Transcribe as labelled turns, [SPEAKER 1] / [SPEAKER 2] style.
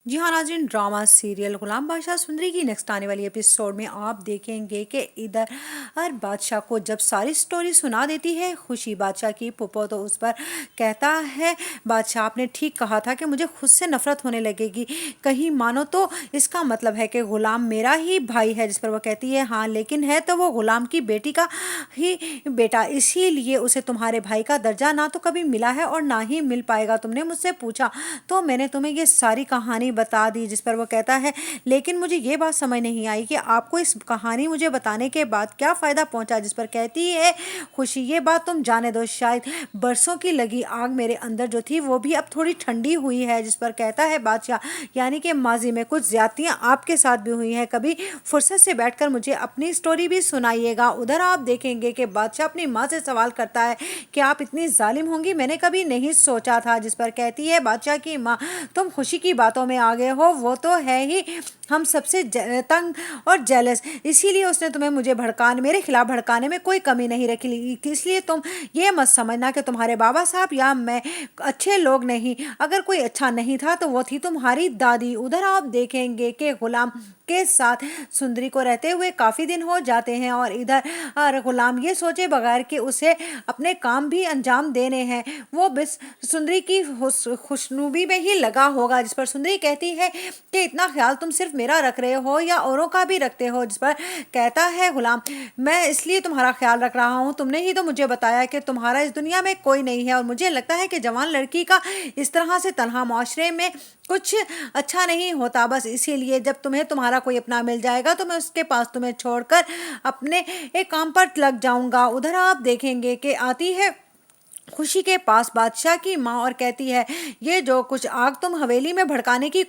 [SPEAKER 1] जी हाँ नाज़रीन, drama serial गुलाम बादशाह सुंदरी की नेक्स्ट आने वाली एपिसोड में आप देखेंगे कि इधर हर बादशाह को जब सारी स्टोरी सुना देती है खुशी बादशाह की पुप्पो, तो उस पर कहता है बादशाह आपने ठीक कहा था कि मुझे खुद से नफरत होने लगेगी, कहीं मानो तो इसका मतलब है कि गुलाम मेरा ही भाई है। जिस पर वो कहती है हाँ, लेकिन है तो वो गुलाम की बेटी का ही बेटा, इसीलिए उसे तुम्हारे भाई का दर्जा ना तो कभी मिला है और ना ही मिल पाएगा। तुमने मुझसे पूछा तो मैंने तुम्हें ये सारी कहानी बता दी। जिस पर वो कहता है लेकिन मुझे ये बात समझ नहीं आई कि आपको इस कहानी मुझे बताने के बाद क्या फ़ायदा पहुंचा। जिस पर कहती है खुशी ये बात तुम जाने दो, शायद बरसों की लगी आग मेरे अंदर जो थी वो भी अब थोड़ी ठंडी हुई है। जिस पर कहता है बादशाह यानी कि माजी में कुछ ज्यादतियाँ आपके साथ भी हुई हैं, कभी फुर्सत से बैठकर मुझे अपनी स्टोरी भी सुनाइएगा। उधर आप देखेंगे कि बादशाह अपनी माँ से सवाल करता है कि आप इतनी जालिम होंगी, मैंने कभी नहीं सोचा था। जिस पर कहती है बादशाह की माँ तुम खुशी की बातों में आ गए हो, वो तो है ही हम सबसे तंग और जेलस, इसीलिए उसने तुम्हें मुझे भड़काने मेरे खिलाफ भड़काने में कोई कमी नहीं रखी। इसलिए तुम ये मत समझना कि तुम्हारे बाबा साहब या मैं अच्छे लोग नहीं, अगर कोई अच्छा नहीं था तो वो थी तुम्हारी दादी। उधर आप देखेंगे कि गुलाम के साथ सुंदरी को रहते हुए काफ़ी दिन हो जाते हैं और इधर गुलाम ये सोचे बगैर कि उसे अपने काम भी अंजाम देने हैं, वो बस सुंदरी की खुशनुबी में ही लगा होगा। जिस पर सुंदरी कहती है कि इतना ख्याल तुम सिर्फ मेरा रख रहे हो या औरों का भी रखते हो। जिस पर कहता है गुलाम मैं इसलिए तुम्हारा ख्याल रख रहा हूँ, तुमने ही तो मुझे बताया कि तुम्हारा इस दुनिया में कोई नहीं है और मुझे लगता है कि जवान लड़की का इस तरह से तन्हा माशरे में कुछ अच्छा नहीं होता। बस इसीलिए जब तुम्हें तुम्हारा कोई अपना मिल जाएगा तो मैं उसके पास तुम्हें छोड़कर अपने एक काम पर लग जाऊंगा। उधर आप देखेंगे कि आती है खुशी के पास बादशाह की माँ और कहती है ये जो कुछ आग तुम हवेली में भड़काने की